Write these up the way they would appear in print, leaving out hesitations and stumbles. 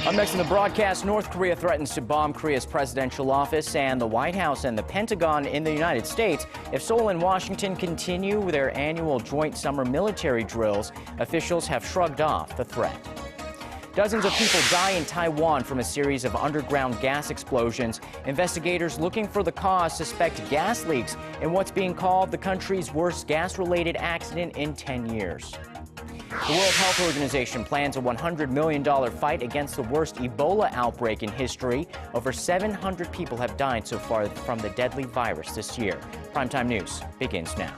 Up next in the broadcast, North Korea threatens to bomb Korea's presidential office and the White House and the Pentagon in the United States if Seoul and Washington continue their annual joint summer military drills. Officials have shrugged off the threat. Dozens of people die in Taiwan from a series of underground gas explosions. Investigators looking for the cause suspect gas leaks in what's being called the country's worst gas-related accident in 10 years. The World Health Organization plans a $100 million fight against the worst Ebola outbreak in history. Over 700 people have died so far from the deadly virus this year. Primetime News begins now.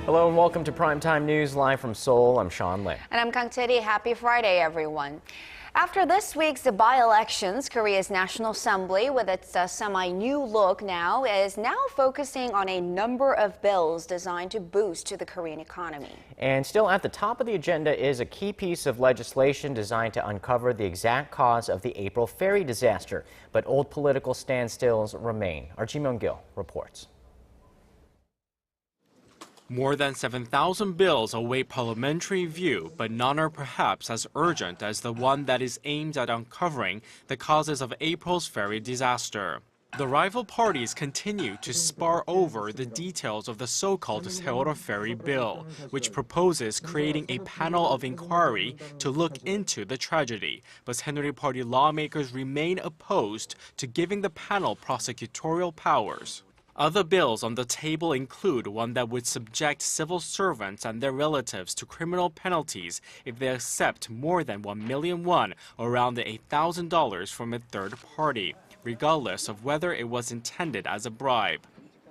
Hello and welcome to Primetime News live from Seoul. I'm Sean Lee. And I'm Kang Tae-ri. Happy Friday, everyone. After this week's by-elections, Korea's National Assembly, with its semi-new look now, is now focusing on a number of bills designed to boost the Korean economy. And still at the top of the agenda is a key piece of legislation designed to uncover the exact cause of the April ferry disaster. But old political standstills remain. Our Ji Myung-gil reports. More than 7,000 bills await parliamentary review, but none are perhaps as urgent as the one that is aimed at uncovering the causes of April's ferry disaster. The rival parties continue to spar over the details of the so-called Seoul ferry bill, which proposes creating a panel of inquiry to look into the tragedy. But Saenuri Party lawmakers remain opposed to giving the panel prosecutorial powers. Other bills on the table include one that would subject civil servants and their relatives to criminal penalties if they accept more than 1 million won, around $8,000 from a third party, regardless of whether it was intended as a bribe.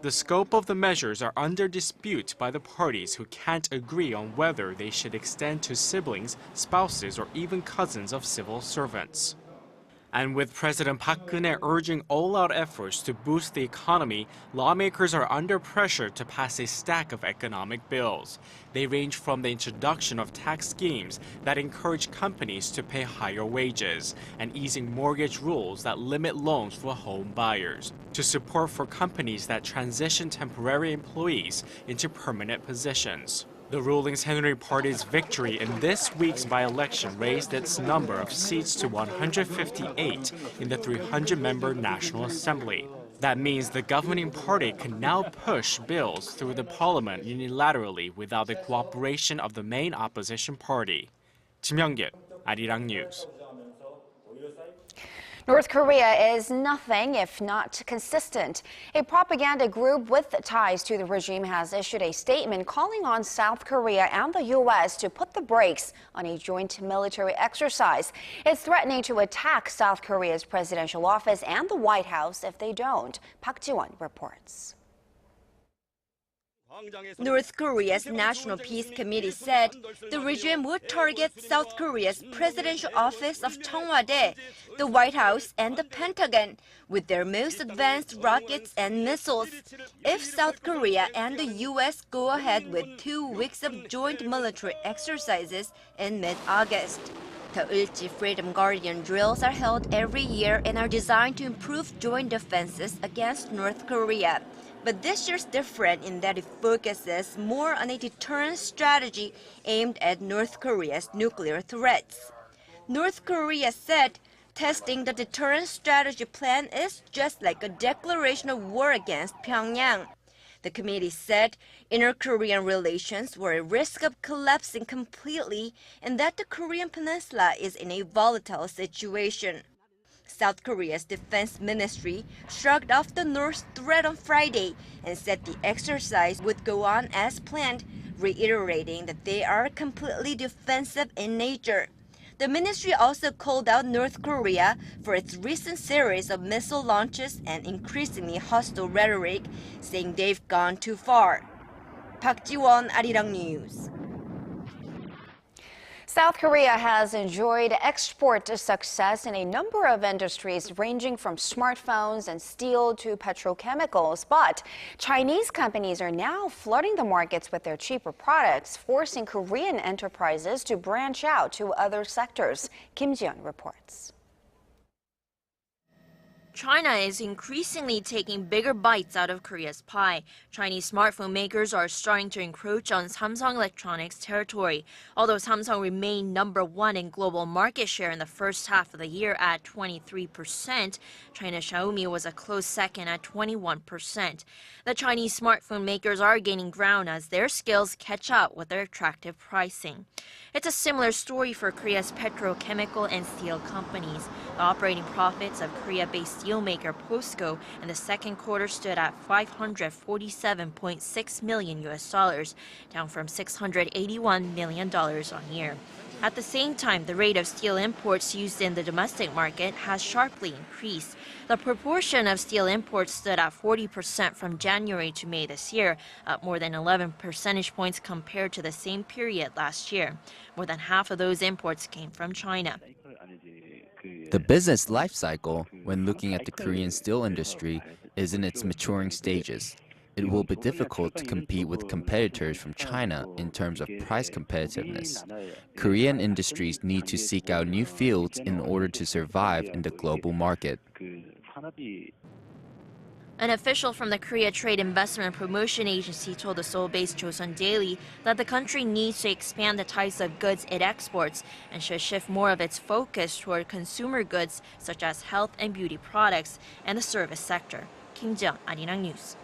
The scope of the measures are under dispute by the parties who can't agree on whether they should extend to siblings, spouses, or even cousins of civil servants. And with President Park Geun-hye urging all-out efforts to boost the economy, lawmakers are under pressure to pass a stack of economic bills. They range from the introduction of tax schemes that encourage companies to pay higher wages, and easing mortgage rules that limit loans for home buyers, to support for companies that transition temporary employees into permanent positions. The ruling Saenuri Party's victory in this week's by-election raised its number of seats to 158 in the 300-member National Assembly. That means the governing party can now push bills through the parliament unilaterally without the cooperation of the main opposition party. Ji Myung-gil, Arirang News. North Korea is nothing if not consistent. A propaganda group with ties to the regime has issued a statement calling on South Korea and the U.S. to put the brakes on a joint military exercise. It's threatening to attack South Korea's presidential office and the White House if they don't. Park Ji-won reports. North Korea's National Peace Committee said the regime would target South Korea's presidential office of Cheongwade, the White House, and the Pentagon with their most advanced rockets and missiles if South Korea and the U.S. go ahead with 2 weeks of joint military exercises in mid-August. The Ulchi Freedom Guardian drills are held every year and are designed to improve joint defenses against North Korea. But this year's different in that it focuses more on a deterrence strategy aimed at North Korea's nuclear threats. North Korea said testing the deterrence strategy plan is just like a declaration of war against Pyongyang. The committee said inter-Korean relations were at risk of collapsing completely and that the Korean peninsula is in a volatile situation. South Korea's defense ministry shrugged off the North's threat on Friday and said the exercise would go on as planned, reiterating that they are completely defensive in nature. The ministry also called out North Korea for its recent series of missile launches and increasingly hostile rhetoric, saying they've gone too far. Park Ji-won, Arirang News. South Korea has enjoyed export success in a number of industries ranging from smartphones and steel to petrochemicals. But Chinese companies are now flooding the markets with their cheaper products, forcing Korean enterprises to branch out to other sectors. Kim Ji-yeon reports. China is increasingly taking bigger bites out of Korea's pie. Chinese smartphone makers are starting to encroach on Samsung Electronics' territory. Although Samsung remained #1 in global market share in the first half of the year at 23%, China's Xiaomi was a close second at 21%. The Chinese smartphone makers are gaining ground as their skills catch up with their attractive pricing. It's a similar story for Korea's petrochemical and steel companies. The operating profits of Korea-based steelmaker POSCO in the second quarter stood at $547.6 million, down from $681 million on year. At the same time, the rate of steel imports used in the domestic market has sharply increased. The proportion of steel imports stood at 40% from January to May this year, up more than 11 percentage points compared to the same period last year. More than half of those imports came from China. The business life cycle, when looking at the Korean steel industry, is in its maturing stages. It will be difficult to compete with competitors from China in terms of price competitiveness. Korean industries need to seek out new fields in order to survive in the global market. An official from the Korea Trade Investment Promotion Agency told the Seoul-based Joseon Daily that the country needs to expand the types of goods it exports and should shift more of its focus toward consumer goods such as health and beauty products and the service sector. Kim Ji-yeon, Arirang News.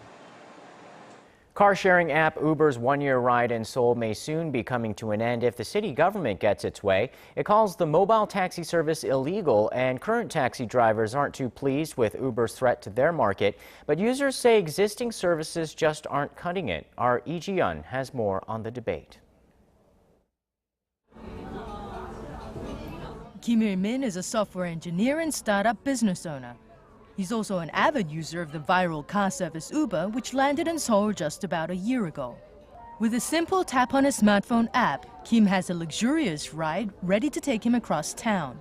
Car-sharing app Uber's one-year ride in Seoul may soon be coming to an end if the city government gets its way. It calls the mobile taxi service illegal, and current taxi drivers aren't too pleased with Uber's threat to their market. But users say existing services just aren't cutting it. Our Lee Ji-yeon has more on the debate. Kim Il-min is a software engineer and startup business owner. He's also an avid user of the viral car service Uber, which landed in Seoul just about a year ago. With a simple tap on his smartphone app, Kim has a luxurious ride ready to take him across town.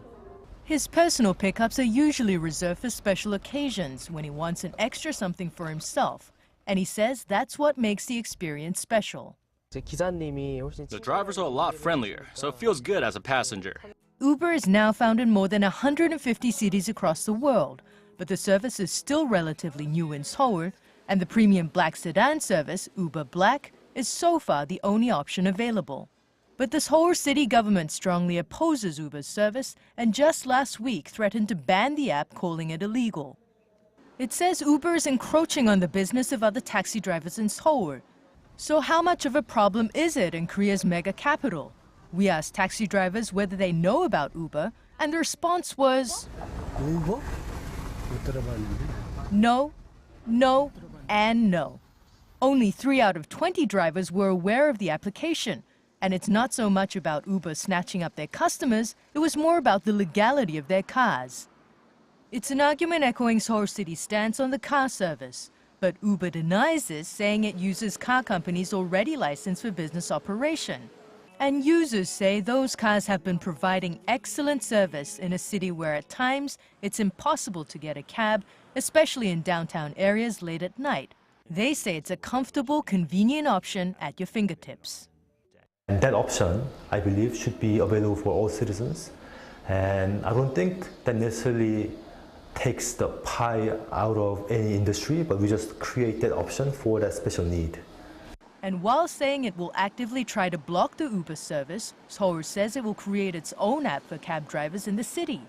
His personal pickups are usually reserved for special occasions when he wants an extra something for himself, and he says that's what makes the experience special. The drivers are a lot friendlier, so it feels good as a passenger. Uber is now found in more than 150 cities across the world. But the service is still relatively new in Seoul, and the premium black sedan service, Uber Black, is so far the only option available. But the Seoul city government strongly opposes Uber's service and just last week threatened to ban the app, calling it illegal. It says Uber is encroaching on the business of other taxi drivers in Seoul. So how much of a problem is it in Korea's mega capital? We asked taxi drivers whether they know about Uber, and the response was no, no, and no. Only 3 out of 20 drivers were aware of the application. And it's not so much about Uber snatching up their customers, it was more about the legality of their cars. It's an argument echoing Seoul City's stance on the car service. But Uber denies this, saying it uses car companies already licensed for business operation. And users say those cars have been providing excellent service in a city where at times it's impossible to get a cab, especially in downtown areas late at night. They say it's a comfortable, convenient option at your fingertips. And that option, I believe, should be available for all citizens. And I don't think that necessarily takes the pie out of any industry, but we just create that option for that special need. And while saying it will actively try to block the Uber service, Seoul says it will create its own app for cab drivers in the city.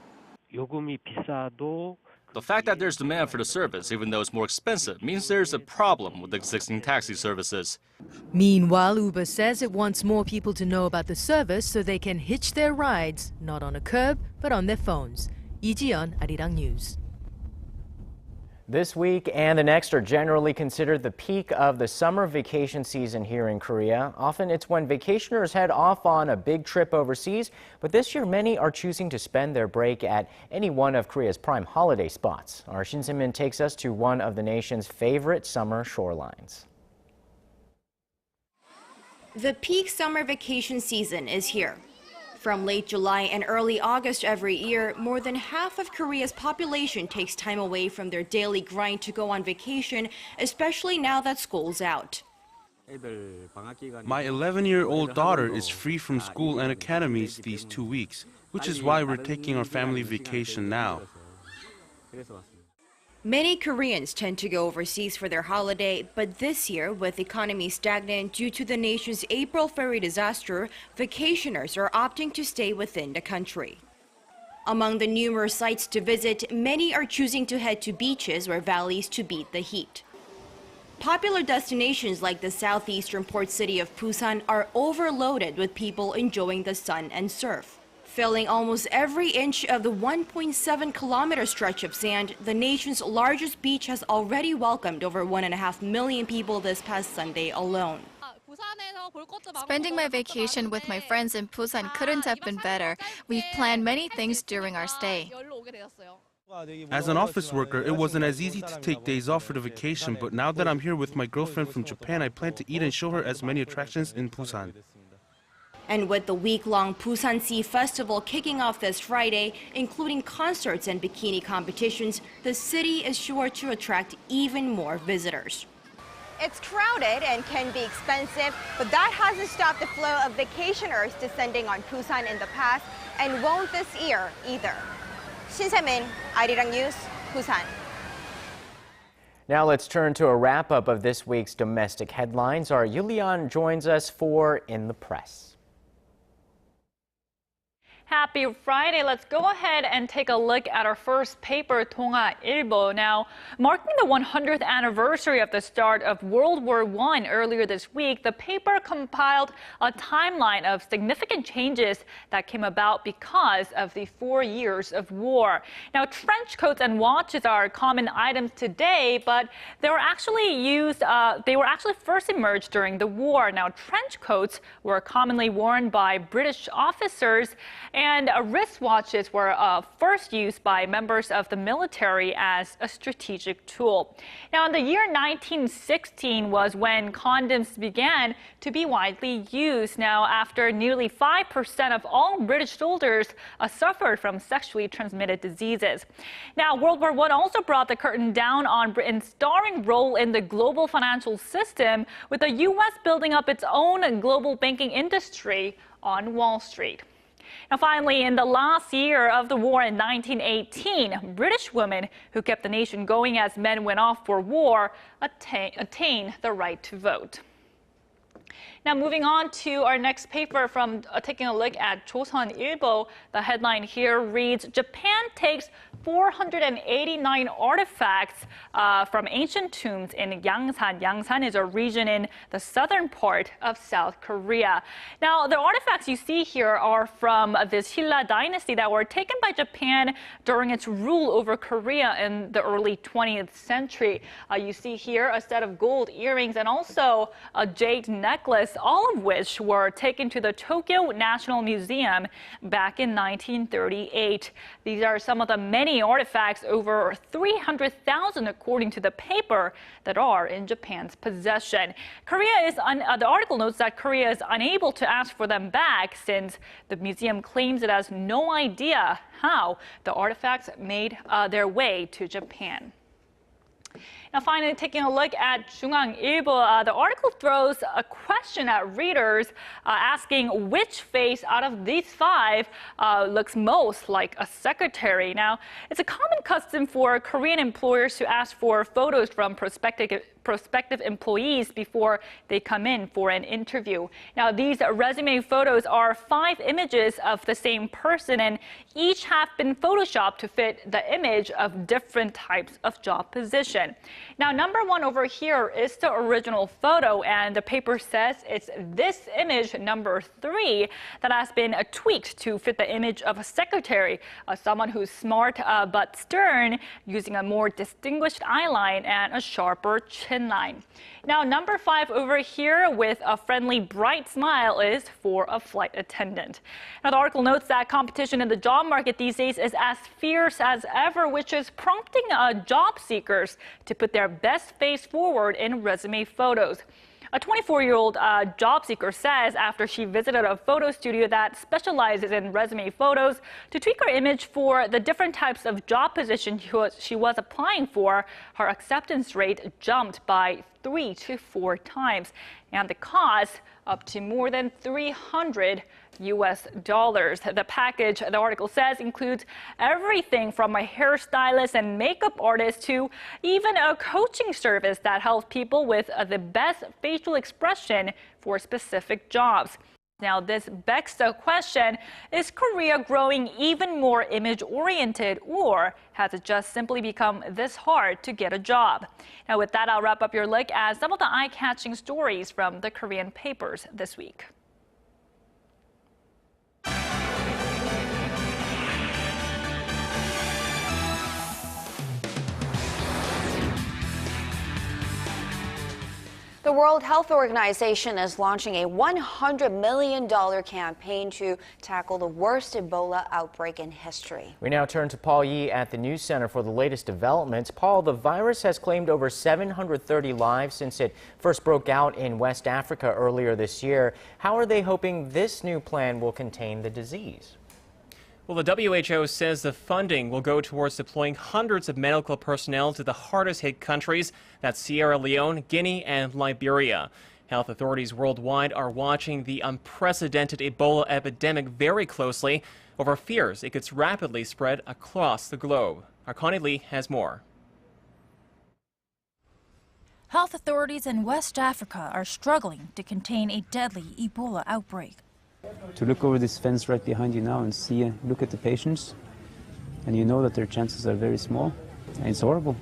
The fact that there's demand for the service, even though it's more expensive, means there's a problem with existing taxi services. Meanwhile, Uber says it wants more people to know about the service so they can hitch their rides, not on a curb, but on their phones. Lee Ji-yeon, Arirang News. This week and the next are generally considered the peak of the summer vacation season here in Korea. Often it's when vacationers head off on a big trip overseas, but this year many are choosing to spend their break at any one of Korea's prime holiday spots. Our Shin Se-min takes us to one of the nation's favorite summer shorelines. The peak summer vacation season is here. From late July and early August every year, more than half of Korea's population takes time away from their daily grind to go on vacation, especially now that school's out. My 11-year-old daughter is free from school and academies these 2 weeks, which is why we're taking our family vacation now. Many Koreans tend to go overseas for their holiday, but this year, with the economy stagnant due to the nation's April ferry disaster, vacationers are opting to stay within the country. Among the numerous sites to visit, many are choosing to head to beaches or valleys to beat the heat. Popular destinations like the southeastern port city of Busan are overloaded with people enjoying the sun and surf. Filling almost every inch of the 1.7-kilometer stretch of sand, the nation's largest beach has already welcomed over 1.5 million people this past Sunday alone. Spending my vacation with my friends in Busan couldn't have been better. We've planned many things during our stay. As an office worker, it wasn't as easy to take days off for the vacation, but now that I'm here with my girlfriend from Japan, I plan to eat and show her as many attractions in Busan. And with the week-long Busan Sea Festival kicking off this Friday, including concerts and bikini competitions, the city is sure to attract even more visitors. It's crowded and can be expensive, but that hasn't stopped the flow of vacationers descending on Busan in the past and won't this year either. Shin Se-min, Arirang News, Busan. Now let's turn to a wrap-up of this week's domestic headlines. Our Yulian joins us for In the Press. Happy Friday. Let's go ahead and take a look at our first paper, 통화일보. Now, marking the 100th anniversary of the start of World War I earlier this week, the paper compiled a timeline of significant changes that came about because of the 4 years of war. Now, trench coats and watches are common items today, but they were actually first emerged during the war. Now, trench coats were commonly worn by British officers, and wristwatches were first used by members of the military as a strategic tool. Now, in the year 1916 was when condoms began to be widely used. Now, after nearly 5% of all British soldiers suffered from sexually transmitted diseases. Now, World War I also brought the curtain down on Britain's starring role in the global financial system, with the U.S. building up its own global banking industry on Wall Street. Now, finally, in the last year of the war in 1918, British women who kept the nation going as men went off for war attained the right to vote. Now, moving on to our next paper, from taking a look at 조선일보, the headline here reads, Japan takes 489 artifacts from ancient tombs in Yangsan. Yangsan is a region in the southern part of South Korea. Now, the artifacts you see here are from the Silla dynasty that were taken by Japan during its rule over Korea in the early 20th century. You see here a set of gold earrings and also a jade necklace, all of which were taken to the Tokyo National Museum back in 1938. These are some of the many artifacts, over 300,000 according to the paper, that are in Japan's possession. The article notes that Korea is unable to ask for them back since the museum claims it has no idea how the artifacts made their way to Japan. Now, finally, taking a look at 중앙일보, the article throws a question at readers asking which face out of these 5 looks most like a secretary. Now, it's a common custom for Korean employers to ask for photos from prospective employees before they come in for an interview. Now, these resume photos are 5 images of the same person, and each have been photoshopped to fit the image of different types of job position. Now, number 1 over here is the original photo, and the paper says it's this image, number 3, that has been tweaked to fit the image of a secretary, someone who's smart but stern, using a more distinguished eyeline and a sharper chin line. Now, number 5 over here with a friendly, bright smile is for a flight attendant. Now, the article notes that competition in the job market these days is as fierce as ever, which is prompting job seekers to put their best face forward in resume photos. A 24-year-old job seeker says after she visited a photo studio that specializes in resume photos to tweak her image for the different types of job positions she was applying for, her acceptance rate jumped by 3 to 4 times, and the cost up to more than $300. The package, the article says, includes everything from a hairstylist and makeup artist to even a coaching service that helps people with the best facial expression for specific jobs. Now, this begs the question, is Korea growing even more image-oriented, or has it just simply become this hard to get a job? Now, with that, I'll wrap up your look at some of the eye-catching stories from the Korean papers this week. The World Health Organization is launching a $100 million campaign to tackle the worst Ebola outbreak in history. We now turn to Paul Yee at the News Center for the latest developments. Paul, the virus has claimed over 730 lives since it first broke out in West Africa earlier this year. How are they hoping this new plan will contain the disease? Well, the WHO says the funding will go towards deploying hundreds of medical personnel to the hardest hit countries. That's Sierra Leone, Guinea, and Liberia. Health authorities worldwide are watching the unprecedented Ebola epidemic very closely over fears it could rapidly spread across the globe. Our Connie Lee has more. Health authorities in West Africa are struggling to contain a deadly Ebola outbreak. To look over this fence right behind you now and look at the patients, and you know that their chances are very small, and it's horrible.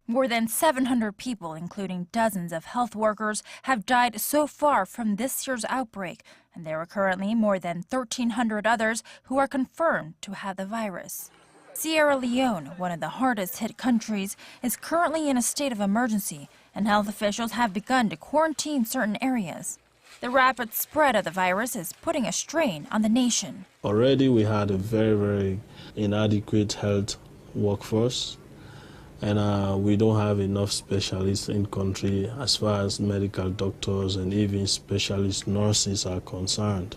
More than 700 people, including dozens of health workers, have died so far from this year's outbreak, and there are currently more than 1,300 others who are confirmed to have the virus. Sierra Leone, one of the hardest hit countries, is currently in a state of emergency, and health officials have begun to quarantine certain areas. The rapid spread of the virus is putting a strain on the nation. Already we had a very, very inadequate health workforce, and we don't have enough specialists in country as far as medical doctors and even specialist nurses are concerned.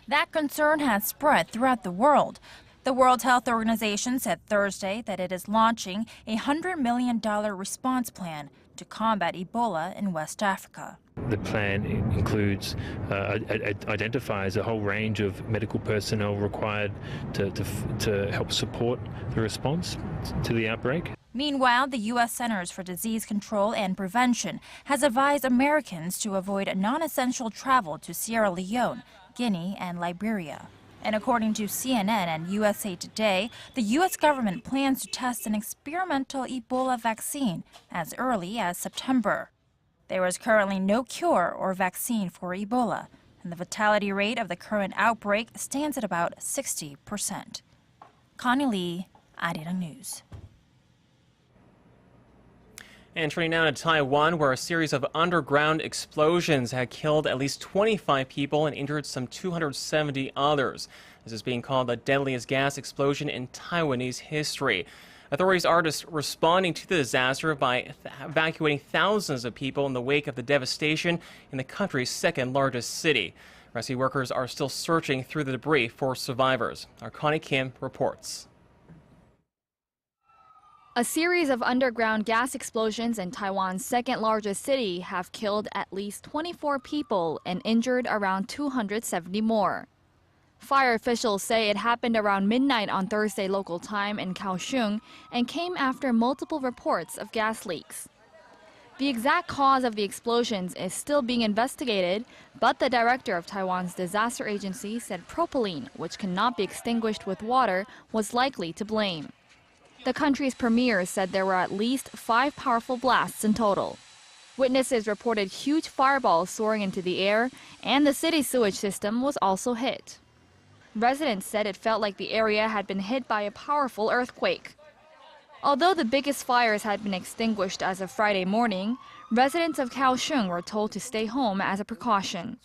That concern has spread throughout the world. The World Health Organization said Thursday that it is launching a $100 million response plan to combat Ebola in West Africa. The plan includes, identifies a whole range of medical personnel required to help support the response to the outbreak. Meanwhile, the U.S. Centers for Disease Control and Prevention has advised Americans to avoid non-essential travel to Sierra Leone, Guinea, and Liberia. And according to CNN and USA Today, the U.S. government plans to test an experimental Ebola vaccine as early as September. There is currently no cure or vaccine for Ebola, and the fatality rate of the current outbreak stands at about 60%. Connie Lee, Arirang News. And turning now to Taiwan, where a series of underground explosions had killed at least 25 people and injured some 270 others. This is being called the deadliest gas explosion in Taiwanese history. Authorities are responding to the disaster by evacuating thousands of people in the wake of the devastation in the country's second largest city. Rescue workers are still searching through the debris for survivors. Our Connie Kim reports. A series of underground gas explosions in Taiwan's second largest city have killed at least 24 people and injured around 270 more. Fire officials say it happened around midnight on Thursday local time in Kaohsiung and came after multiple reports of gas leaks. The exact cause of the explosions is still being investigated, but the director of Taiwan's disaster agency said propylene, which cannot be extinguished with water, was likely to blame. The country's premier said there were at least 5 powerful blasts in total. Witnesses reported huge fireballs soaring into the air, and the city's sewage system was also hit. Residents said it felt like the area had been hit by a powerful earthquake. Although the biggest fires had been extinguished as of Friday morning, residents of Kaohsiung were told to stay home as a precaution.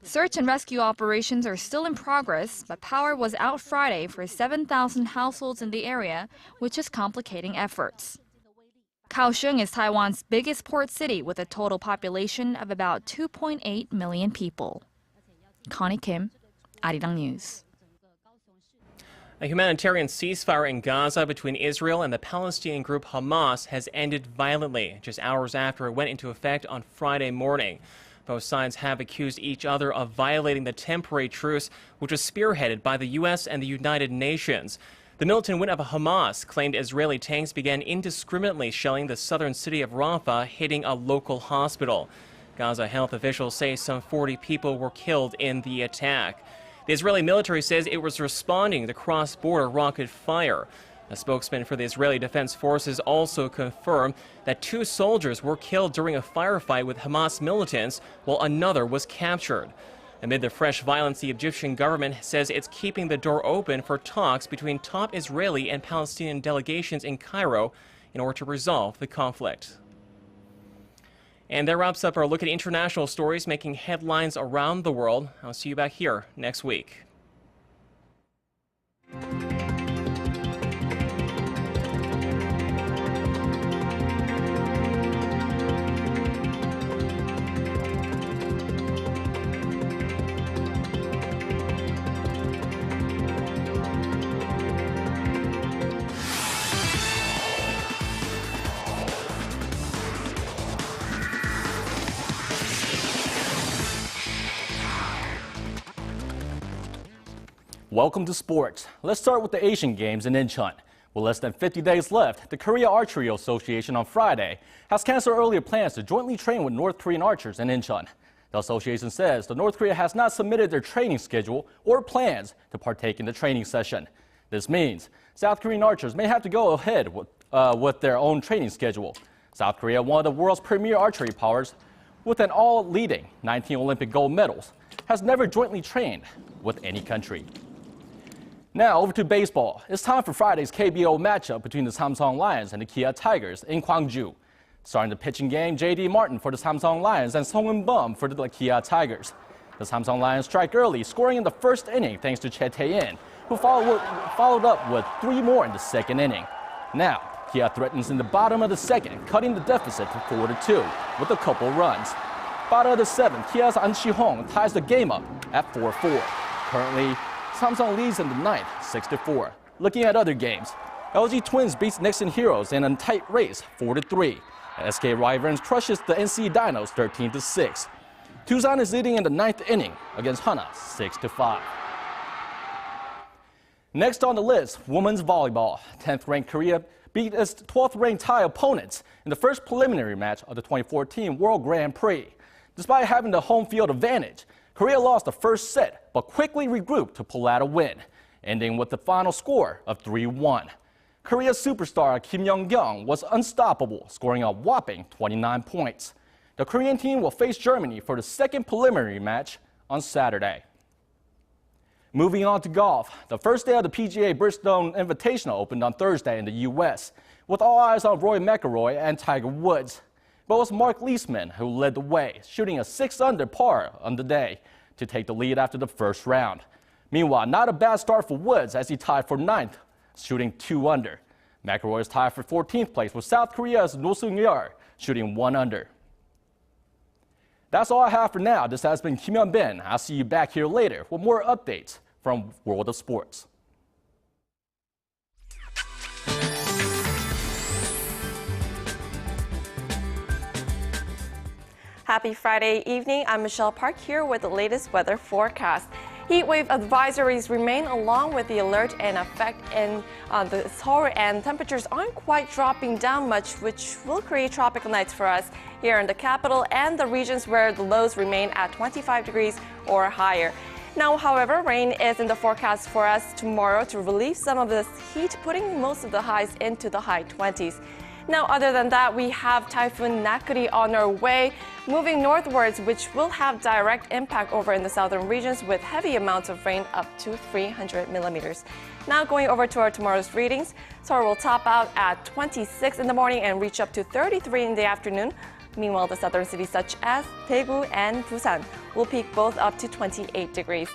Search and rescue operations are still in progress, but power was out Friday for 7,000 households in the area, which is complicating efforts. Kaohsiung is Taiwan's biggest port city with a total population of about 2.8 million people. Connie Kim, Arirang News. A humanitarian ceasefire in Gaza between Israel and the Palestinian group Hamas has ended violently just hours after it went into effect on Friday morning. Both sides have accused each other of violating the temporary truce, which was spearheaded by the U.S. and the United Nations. The militant wing of Hamas claimed Israeli tanks began indiscriminately shelling the southern city of Rafah, hitting a local hospital. Gaza health officials say some 40 people were killed in the attack. The Israeli military says it was responding to cross-border rocket fire. A spokesman for the Israeli Defense Forces also confirmed that 2 soldiers were killed during a firefight with Hamas militants, while another was captured. Amid the fresh violence, the Egyptian government says it's keeping the door open for talks between top Israeli and Palestinian delegations in Cairo in order to resolve the conflict. And that wraps up our look at international stories making headlines around the world. I'll see you back here next week. Welcome to sports. Let's start with the Asian Games in Incheon. With less than 50 days left, the Korea Archery Association on Friday has canceled earlier plans to jointly train with North Korean archers in Incheon. The association says the North Korea has not submitted their training schedule or plans to partake in the training session. This means South Korean archers may have to go ahead with their own training schedule. South Korea, one of the world's premier archery powers, with an all-leading 19 Olympic gold medals, has never jointly trained with any country. Now over to baseball. It's time for Friday's KBO matchup between the Samsung Lions and the Kia Tigers in Gwangju. Starting the pitching game, J.D. Martin for the Samsung Lions and Song Eun-bum for the Kia Tigers. The Samsung Lions strike early, scoring in the first inning thanks to Che Tae-in, who followed up with 3 more in the second inning. Now, Kia threatens in the bottom of the second, cutting the deficit to 4-2 with a couple runs. Bottom of the 7th, Kia's An Chi-hong ties the game up at 4-4. Currently, Samsung leads in the 9th, 6-4. Looking at other games, LG Twins beats Nixon Heroes in a tight race, 4-3. SK Wyverns crushes the NC Dinos, 13-6. Tucson is leading in the 9th inning against Hana, 6-5. Next on the list, women's volleyball. 10th-ranked Korea beat its 12th-ranked Thai opponents in the first preliminary match of the 2014 World Grand Prix. Despite having the home field advantage, Korea lost the first set, but quickly regrouped to pull out a win, ending with the final score of 3-1. Korea's superstar Kim Young-kyung was unstoppable, scoring a whopping 29 points. The Korean team will face Germany for the second preliminary match on Saturday. Moving on to golf, the first day of the PGA Bridgestone Invitational opened on Thursday in the U.S., with all eyes on Rory McIlroy and Tiger Woods. But it was Mark Leishman who led the way, shooting a 6-under par on the day to take the lead after the first round. Meanwhile, not a bad start for Woods as he tied for 9th, shooting 2 under. McIlroy is tied for 14th place with South Korea's No Sung-yeol shooting 1 under. That's all I have for now. This has been Kim Hyun-bin. I'll see you back here later with more updates from World of Sports. Happy Friday evening. I'm Michelle Park here with the latest weather forecast. Heat wave advisories remain along with the alert in effect in the Seoul, and temperatures aren't quite dropping down much, which will create tropical nights for us here in the capital and the regions where the lows remain at 25 degrees or higher. Now, however, rain is in the forecast for us tomorrow to relieve some of this heat, putting most of the highs into the high 20s. Now, other than that, we have Typhoon Nakuri on our way, moving northwards, which will have direct impact over in the southern regions with heavy amounts of rain up to 300 millimeters. Now, going over to our tomorrow's readings, Seoul will top out at 26 in the morning and reach up to 33 in the afternoon. Meanwhile, the southern cities such as Daegu and Busan will peak both up to 28 degrees.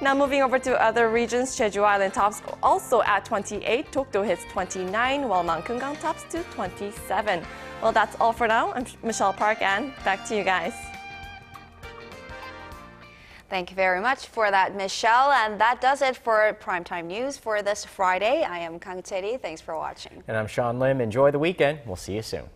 Now moving over to other regions, Jeju Island tops also at 28, Dokdo hits 29, while Mount Kumgang tops to 27. Well, that's all for now. I'm Michelle Park, and back to you guys. Thank you very much for that, Michelle. And that does it for Primetime News for this Friday. I am Kang Tae-ri. Thanks for watching. And I'm Sean Lim. Enjoy the weekend. We'll see you soon.